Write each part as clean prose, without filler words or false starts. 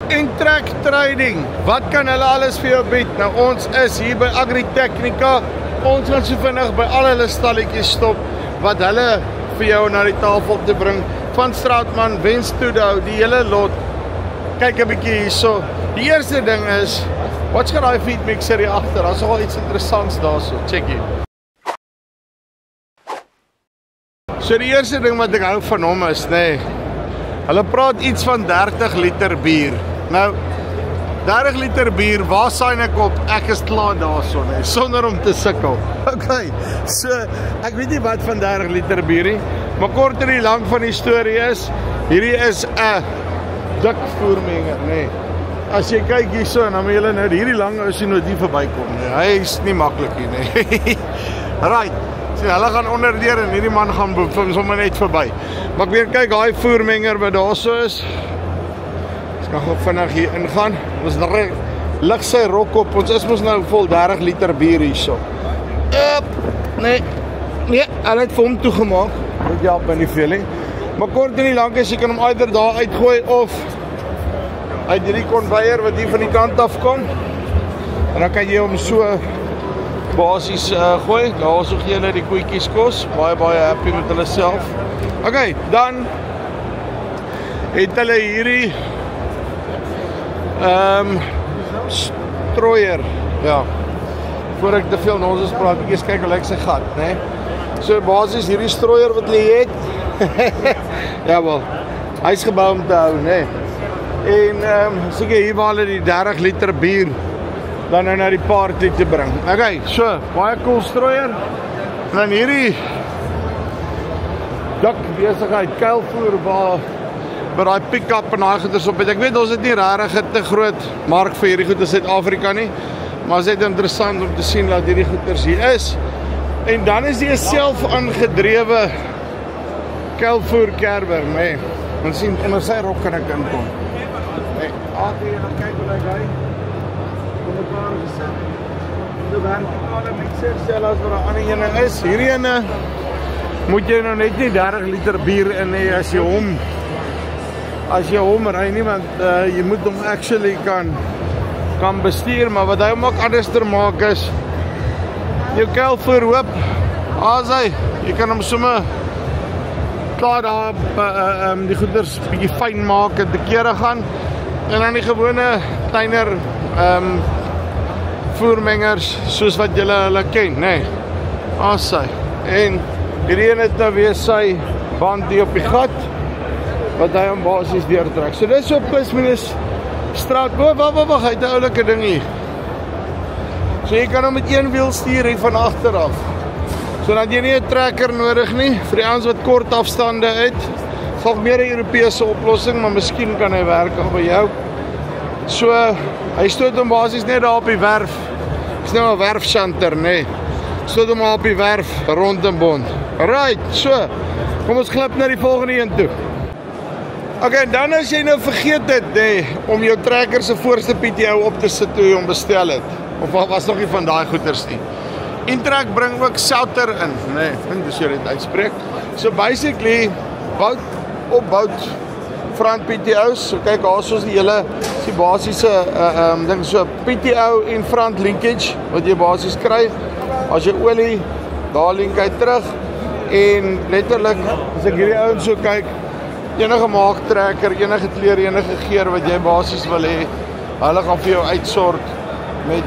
Intrek Trading, wat kan hulle alles vir jou bied? Nou ons is hier by Agritechnica, ons gaan so vinnig by al hulle stalletjies stop, wat hulle vir jou na die tafel te bring, van Straatman, Wenstoedou, die hele lot. Kyk 'n bietjie hierso. Die eerste ding is, wat's gaan daai feed mixer hier agter? Daar's nogal iets interessants daarso. Check hier. So die eerste ding wat ek hou van hom is, hulle praat iets van 30 liter bier. Nou, 30 liter bier, waar sign ek op? Ek is klaar daarso, sonder om te sukkel. Okay, so, ek weet nie wat van 30 liter bier nie, maar kort en die lang van die storie is, hierdie is 'n dik voermenger, As jy kyk hierso, en dan moet julle nou hierdie lang is nie die verbykom, Hy is nie maklik hier, Right, so hulle gaan onderdeur en hierdie man gaan sommer net verby. Maar ek weer kyk, daai voermenger wat daarso is. Ek kan gou vinnig hier ingaan. Ons lig sy rok op. Ons is mos nou vol 30 liter bier hierso. Nee, hulle het vir hom toegemaak. Moet jy op in die veeling. Maar kort en die lank is, jy kan hom either daar uitgooi of uit hierdie konveier wat hier van die kant af kom. En dan kan jy hom so basies gooi. Daar so gee hulle die koetjies kos. Baie happy met hulle self. Okay, dan het hulle hierdie strooier. Ja. Voor ek te veel nonsens praat, ek kyk hoe lyk sy gat, So basies hierdie strooier wat hulle het. Ja wel. Hy's gebou om te hou, En seker hier waar hulle die 30 liter bier dan nou na die party te bring. Okay, so, baie cool strooier. En dan hierdie dik besigheid, kuilvoer waar daai pick-up en daai goeders op het. Ek weet ons het nie regtig 'n te groot mark vir hierdie goed in Suid-Afrika nie, maar dit is interessant om te sien dat hierdie goeders hier is. En dan is die self aangedrewe kuilvoer kerber, Ons sien onder sy rok kan ek inkom. Dan kyk hoe lyk hy. Kom mekaar gesit. Die vertikale mixer sel as wat 'n ander ene is. Hierdie ene moet jy nou net nie 30 liter bier in hê as jy hom ry nie, want jy moet hom actually kan bestuur, maar wat hy hom ook anderster maak is, jou kuilvoer hoop, jy kan hom sommer klaar daar die goeders bietjie fyn maak en te kere gaan, en dan die gewone kleiner voermengers, soos wat julle hulle ken, en hierdie een het nou weer sy band hier op die gat, wat hy hom basies deurtrek. So dit is so plus minus straat, wag, hy het 'n oulike ding hier. So jy kan hom met een wiel stuur hier van agter af. So dat jy nie 'n trekker nodig nie, vir die ouens wat kort afstande het. Sal meer 'n Europese oplossing, maar miskien kan hy werk al by jou. So, hy stoot hom basies net daar op die werf. Is nou 'n werfshanter, Stoot hom op die werf, rond en bond. Right, so, kom ons glip na die volgende een toe. Okay, dan as jy nou vergeet het, om jou trekker se voorste PTO op te sit toe jy hom bestel het, of was nog nie van daai goeders nie. Intrek bring ook Souter in, dis jy dit uitspreek. So basically, opbouwd front PTO's, so kyk, soos die hele, die basiese ding, so PTO en front linkage, wat jy basies kry, as jy olie, daar link hy terug, en letterlik, as ek hierdie ouens so kyk, enige maaktrekker, enige kleur, enige geur wat jy basies wil hê, hulle gaan vir jou uitsort met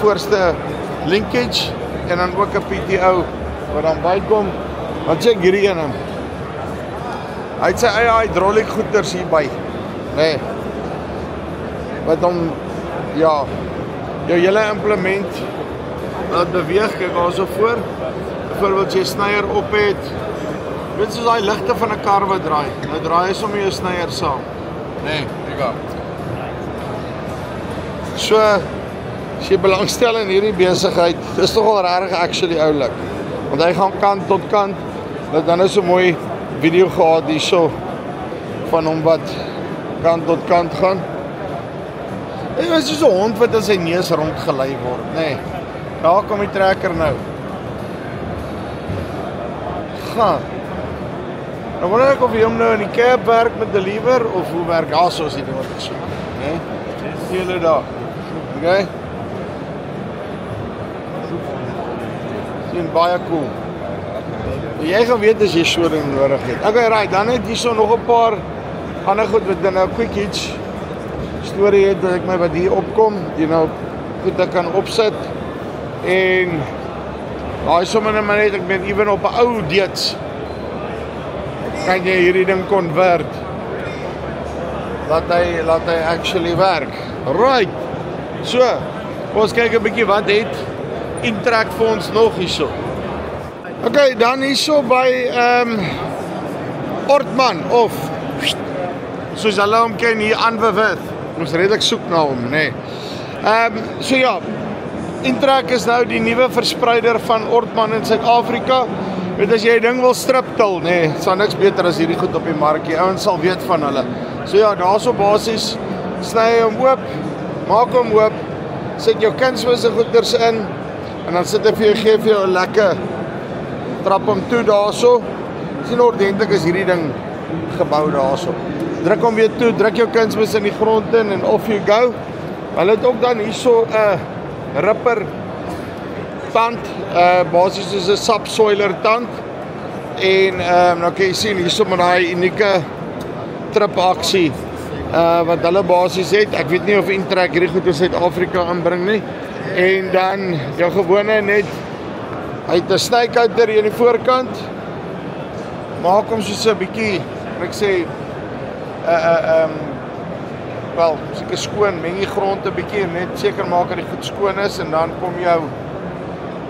voorste linkage en dan ook 'n PTO wat dan bykom. Want check hierdie ene. Hy het sy eie hydrauliek goeders hierby. Wat hom jou hele implement wat beweeg, kyk daar so voor. Byvoorbeeld jy snyer op het. Weet soos daai ligte van 'n kar wat draai. Nou draai hy sommer jou snyer saam. So, as jy belangstel in hierdie besigheid, dis nogal regtig actually oulik. Want hy gaan kant tot kant. Dan is so mooi video gehad hierso van hom wat kant tot kant gaan. Dit is soos 'n hond wat in sy neus rondgelei word, Daar kom die trekker nou. Nou wonder ek of jy hom nou in die cab werk met Deliver of hoe werk daarso as jy dit wat ek soek, né? Sien julle daar. Okay? Sien baie cool. Jy gaan weet as jy so ding nodig het. Okay, right, dan het hierso nog 'n paar ander goed wat dan nou quick hits storie het dat ek my wat hier opkom, jy nou goed ek kan opsit en daai sommer net ek ben ewen op 'n ou deets kan jy hierdie ding convert laat hy actually werk. Right. So, ons kyk 'n bietjie wat het Intrek vir ons nog hierso. Okay, dan hierso by Ortman of soos hulle hom ken hier aanbewit. Ons redelik soek na hom, nê. So ja, Intrek is nou die nuwe verspreider van Ortman in Suid-Afrika. Weet as jy 'n ding wil striptil, nê, sal niks beter as hierdie goed op die mark. Die ouens sal weet van hulle. So ja, daarso basies sny jy hom oop, maak hom oop, sit jou kunsmis en goeders in en dan sit hy vir jou gee vir jou 'n lekker trap hom toe daarso. Sien ordentlik is hierdie ding gebou daarso. Druk hom weer toe, druk jou kunsmis in die grond in en off you go. Hulle het ook dan hierso 'n ripper tand, basies soos 'n subsoiler tand. En nou kan jy sien hierso met daai unieke trip aksie wat hulle basies het. Ek weet nie of Intrek hierdie goed in Suid-Afrika aanbring nie. En dan jou gewone net uit 'n snykouter hier aan die voorkant. Maak hom soos 'n bietjie, ek sê wel, seker skoon, meng die grond 'n bietjie en net seker maak dat dit goed skoon is en dan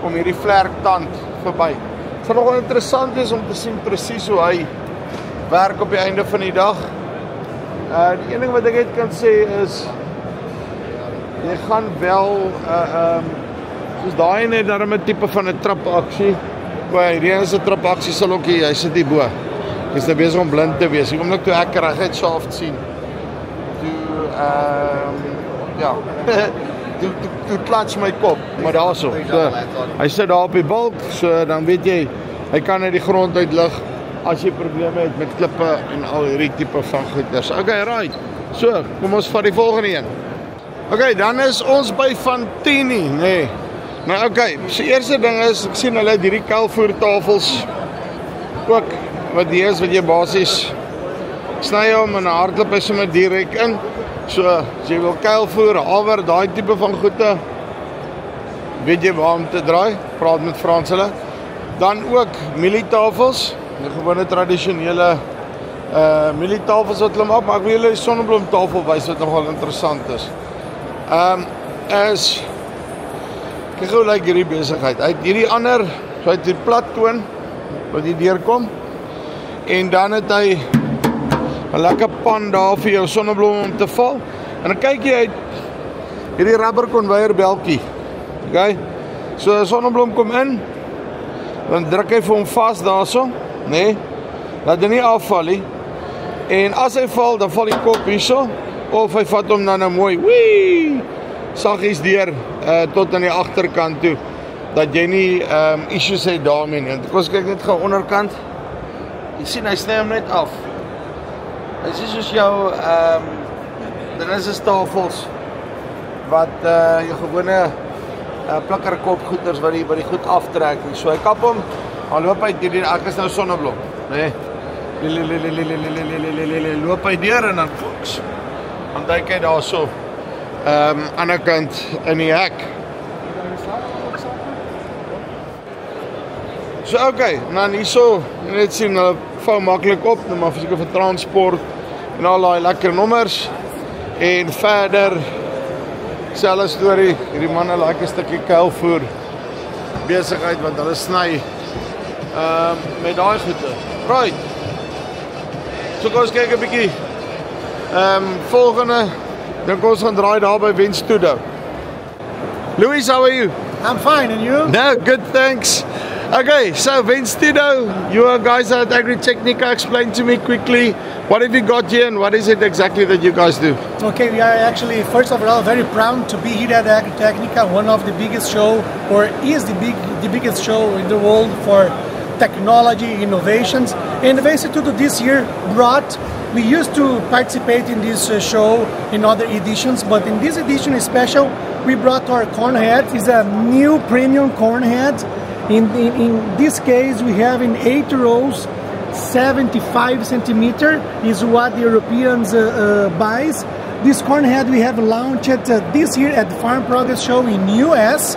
kom hierdie vlerktand verby. Dit sal nogal interessant wees om te sien presies hoe hy werk op die einde van die dag. Die een ding wat ek net kan sê is jy gaan wel soos daai net darem 'n tipe van 'n trapaksie. Hierdie is 'n trapaksie sal ook hy sit hier bo. Jy's nou besig om blind te wees. Ek kom net toe ek reguit shaft sien. Ja. Toe klats my kop, maar daarso. So, hy sit daar op die balk, so dan weet jy hy kan uit die grond uit lig as jy probleme het met klippe en al hierdie tipe van goeders. Okay, right. So, kom ons vat die volgende een. Okay, dan is ons by Fantini, nê. Nou okay, so eerste ding is ek sien hulle het hierdie kuilvoertafels ook wat hier is wat jy basies sny hom en hardloop hy sommer direk in. So, as jy wil kuilvoer, haver, daai tipe van goede, weet jy waar om te draai, praat met Frans hulle. Dan ook mielietafels, die gewone tradisionele mielietafels wat hulle maak, maar ek wil julle die sonneblomtafel wys wat nogal interessant is. Kyk hoe lyk hierdie besigheid. Hy het hierdie ander, so hy het die plattoon wat hier deurkom en dan het hy 'n lekker pan daar vir jou sonneblom om te val. En dan kyk jy uit hierdie rubber conveyor beltjie. Okay? So 'n sonneblom kom in, dan druk hy vir hom vas daarso, nê? Laat hy nie afval nie. En as hy val, dan val die kop hierso of hy vat hom dan nou mooi, wee, saggies deur tot aan die agterkant toe dat jy nie issues het daarmee nie. Kom ons kyk net gou onderkant. Jy sien hy sny hom net af. Dit is soos jou dan is dit tafels wat jou gewone plikkerkop goeders wat die goed aftrek. So hy kap hom, dan loop hy deur, ek is nou sonneblom, nê. Loop hy deur en dan foks. Want hy kyk daar so ander kant in die hek. So okay, en dan hierso net sien hulle vou maklik op, maar seker vir transport en al daai lekker nommers. En verder selfe storie, hierdie manne like 'n stukkie kuilvoer besigheid wat hulle sny met daai goede. Right. So kom ons kyk 'n bietjie. Volgende dink ons gaan draai daar by Wenstudo. Louis, how are you? I'm fine, and you? No, good, thanks. Okay, so Wenstudo, you guys are at Agritechnica. Explain to me quickly, what have you got here and what is it exactly that you guys do? Okay, we are actually, first of all, very proud to be here at Agritechnica, one of the biggest show, or is the biggest show in the world for technology, innovations. And the Instituto this year we used to participate in this show in other editions, but in this edition special, we brought our corn head. It's a new premium corn head. In this case, we have in 8 rows, 75 centimeter is what the Europeans buys. This corn head we have launched this year at the Farm Progress Show in US.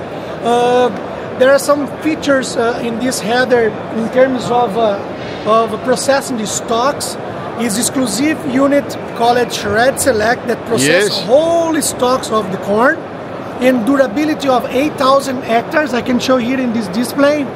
There are some features in this header in terms of processing the stalks. Is exclusive unit called Shred Select that processes whole stalks of the corn, and durability of 8,000 hectares. I can show here in this display.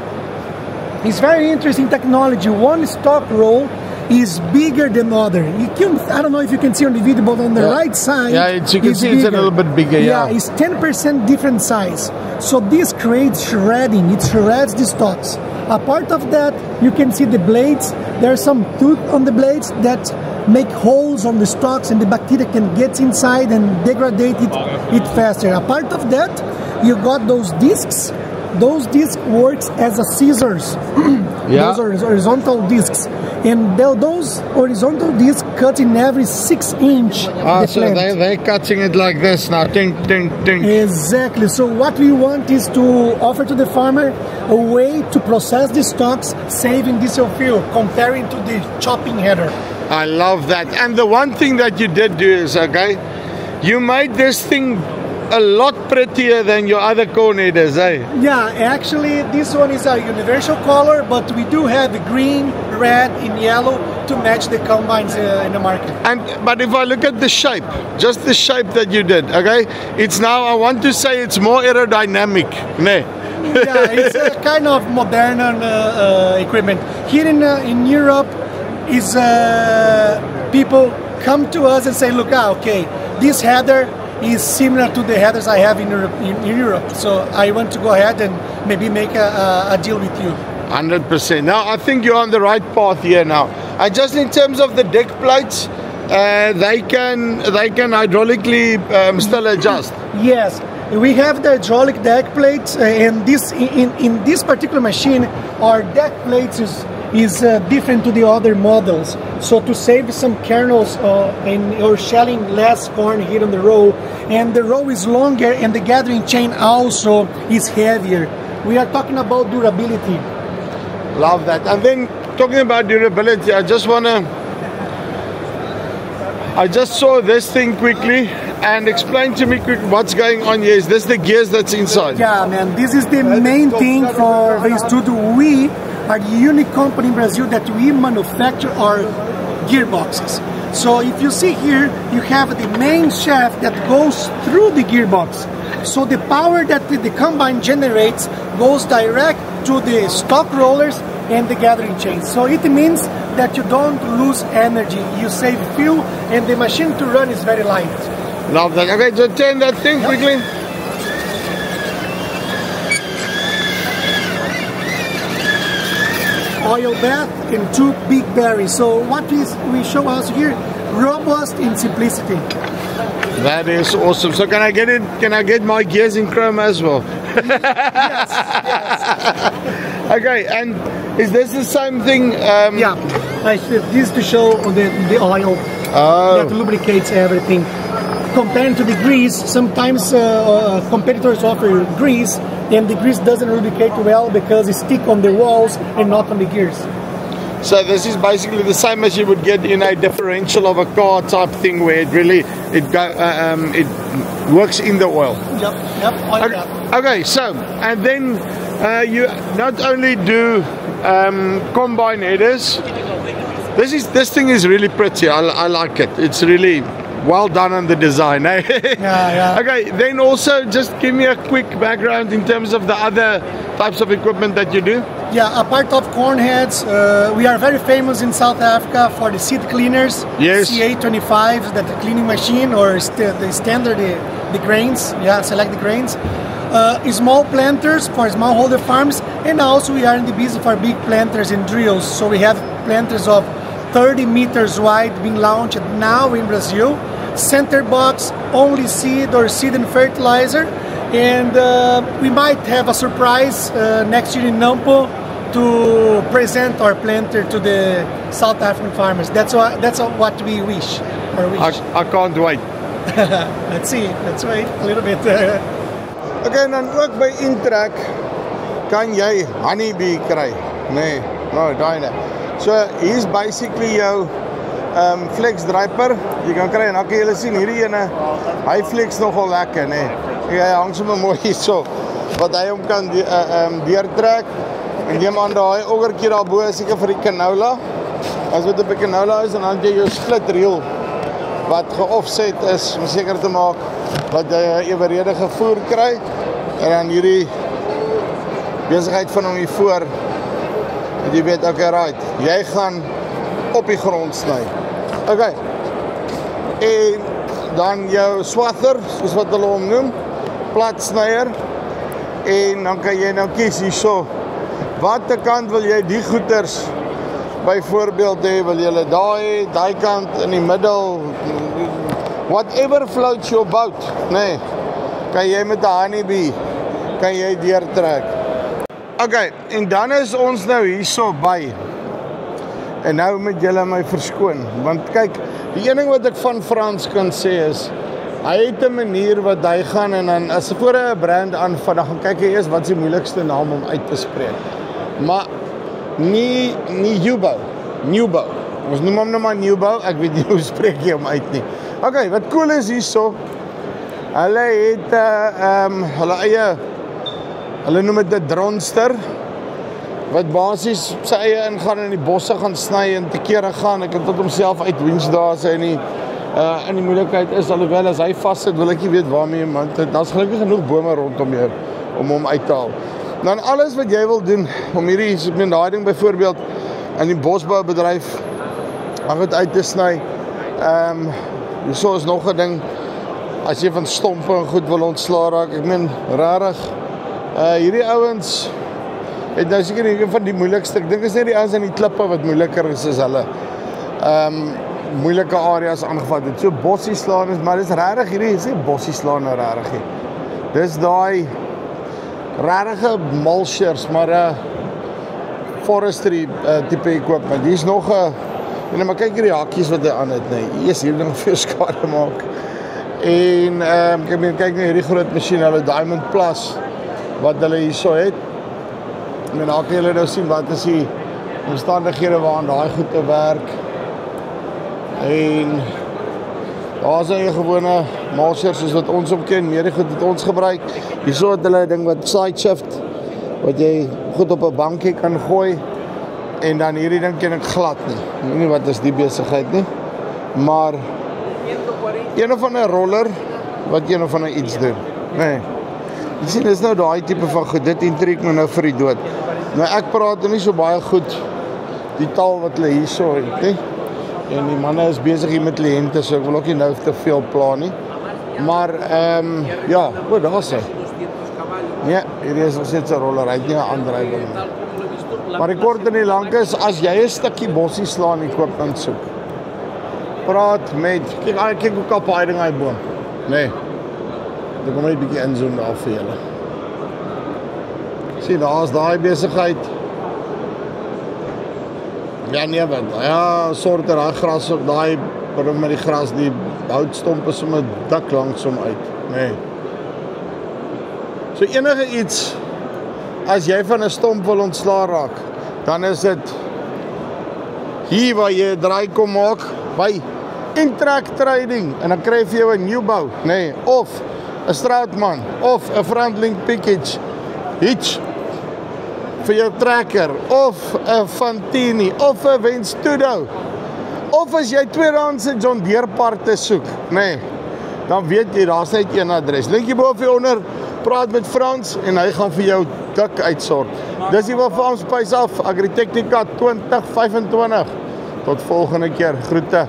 It's very interesting technology. One stalk roll is bigger than other. I don't know if you can see on the video, but on the right side, you can see it's a little bit bigger. Yeah, it's 10% different size. So this creates shredding. It shreds the stalks. Apart of that, you can see the blades. There are some tooth on the blades that make holes on the stalks, and the bacteria can get inside and degrade it faster. Apart of that, you got those discs. Those discs works as a scissors. Those are horizontal discs, and those horizontal discs cut in every 6 inch. So they're cutting it like this now. Ding, ding, ding. Exactly. So what we want is to offer to the farmer a way to process the stalks, saving diesel fuel, comparing to the chopping header. I love that. And the one thing that you did do is, you made this thing a lot prettier than your other corn headers, eh? Yeah, actually this one is a universal color, but we do have green, red, and yellow to match the combines in the market. But if I look at the shape, just the shape that you did, it's now, I want to say it's more aerodynamic, ne? Yeah, it's a kind of modern equipment. Here in Europe, people come to us and say, look, this header is similar to the headers I have in Europe. So I want to go ahead and maybe make a deal with you. 100%. Now I think you're on the right path here now. Just in terms of the deck plates, they can hydraulically still adjust. Yes, we have the hydraulic deck plates, and in this particular machine, our deck plates is different to the other models. So to save some kernels or shelling less corn here on the row, and the row is longer and the gathering chain also is heavier. We are talking about durability. Love that. And then talking about durability, I just saw this thing quickly, and explain to me quickly what's going on here. Is this the gears that's inside? Yeah, man, this is the main thing for the Instituto. We are the unique company in Brazil that we manufacture our gearboxes. So if you see here, you have the main shaft that goes through the gearbox. So the power that the combine generates goes direct to the stalk rollers and the gathering chains. So it means that you don't lose energy, you save fuel, and the machine to run is very light. Love that. Okay, so turn that thing quickly. Oil bath and 2 big berries. So what we show us here, robust in simplicity. That is awesome. So can I get it? Can I get my gears in chrome as well? Yes. Okay, and is this the same thing? Yeah, this is to show the oil that lubricates everything. Compared to the grease, sometimes competitors offer grease, and the grease doesn't lubricate well because it sticks on the walls and not on the gears. So this is basically the same as you would get in a differential of a car type thing, where it works in the oil. Yep. Okay, so and then you not only do combine headers. This thing is really pretty. I like it. It's really well done on the design, eh? Yeah. Okay, then also just give me a quick background in terms of the other types of equipment that you do. Yeah, apart of corn heads, we are very famous in South Africa for the seed cleaners. Yes. CA25, that the cleaning machine, or the standard, the grains. Yeah, select the grains. Small planters for smallholder farms, and also we are in the business for big planters and drills. So we have planters of 30 meters wide being launched now in Brazil. Center box, only seed or seed and fertilizer. And we might have a surprise next year in Nampo to present our planter to the South African farmers. That's what we wish. I can't wait. Let's see. Let's wait a little bit. Okay, en dan ook by Intrek kan jy honeybee kry. Nee, no, daai nie. So hier's basically jou flex dryper. Jy kan kry en dan kan jy sien hierdie ene, hy flex nogal lekker, nee. Hy hang sommer mooi hierso wat hy hom kan deurtrek. En neem aan daai oggertjie daarbo is seker vir die canola. As dit op die canola is, en dan jy jou split reel wat ge-offset is om seker te maak dat jy 'n eweredige voer kry. En dan hierdie besigheid van hom hier voor, dat jy weet, okay, right, jy gaan op die grond sny. Okay. En dan jou swather, soos wat hulle hom noem, platsnyer. En dan kan jy nou kies hierso. Watter kant wil jy die goeders byvoorbeeld hê? Wil jy daai kant in die middel? Whatever floats your boat, nee. Kan jy met 'n honeybee kan jy deurtrek. Okay, en dan is ons nou hierso by. En nou moet julle my verskoon, want kyk, die een ding wat ek van Frans kan sê is, hy het 'n manier wat hy gaan en dan as voor hy 'n brand aanvat, dan gaan kyk hy eers wat is die moeilikste naam om uit te spreek. Maar nie Nubo. Ons noem hom nou maar Nubo, ek weet nie hoe spreek jy hom uit nie. Okay, wat cool is hierso, hulle het hulle noem dit 'n dronster, wat basies sy eie ingaan in die bosse gaan sny en te kere gaan. Ek het tot homself uit Woensdae sy in die moeilikheid is, alhoewel as hy vassit, wil ek nie weet waarmee, want daar's gelukkig genoeg bome rondom jou om hom uit te haal. Dan alles wat jy wil doen om hierdie, so ek meen daai ding byvoorbeeld in die bosboubedryf om dit uit te sny. Hierso is nog 'n ding, as jy van stompe en goed wil ontslaa raak, ek meen rarig. Hierdie ouens het nou seker een van die moeilikste, ek dink is net die ouens in die klippe wat moeiliker is as hulle moeilike areas aangevat het. So bossie slaan is, maar dis rarig hierdie, is nie bossie slaan nou rarig nie. Dis daai rarige mulchers, maar forestry tipe equipment. Hier is nog maar kyk hierdie hakkies wat hy aan het, nee. Hier is hier nog veel skade maak. En kyk nou hierdie groot masjien, hulle Diamond Plus, wat hulle hierso het. En dan kan julle nou sien wat is die omstandighede waarin daai goed te werk. En daar is 'n gewone mulcher soos wat ons hom ken, meer goed wat ons gebruik. Hierso het hulle 'n ding wat side shift, wat jy goed op 'n bankie kan gooi. En dan hierdie ding ken ek glad nie. Ek weet nie wat is die besigheid nie. Maar een of ander roller wat een of ander iets doen. Nee. Jy sien, dis nou daai tipe van goed. Dit intriek my nou vir die dood. Nou ek praat nie so baie goed die taal wat hulle hierso het nie. En die manne is besig hier met kliënte, so ek wil ook nie nou te veel pla nie. Maar ja, daar's hy. Nee, hier is ons net 'n roller, hy het nie 'n aandrywing nie. Maar die kort en die lank is, as jy 'n stukkie bossie slaan en koop soek, praat met, kyk hoe kap hy ding hy boom. Nee. Dan kom hy 'n bietjie inzoom daar vir julle. Sien, daar's daai besigheid. Ja, nee, want ja, sorter daai gras ook, daai met die gras, die houtstompe sommer dik langs hom uit. Nee. So enige iets, as jy van 'n stomp wil ontslaa raak, dan is dit hier waar jy 'n draai kom maak by Intrek Trading en dan kry jy vir jou 'n Nubo, nee, of 'n Straatman of 'n Frontlink Package hitch vir jou trekker of 'n Fantini of 'n Venstudo. Of as jy tweedehandse John Deere parte soek, nee, dan weet jy daar's net een adres. Linkie bo of onder, praat met Frans en hy gaan vir jou dik uitsort. Dis hier waar Frans Pys af, Agritechnica 2025. Tot volgende keer, groete.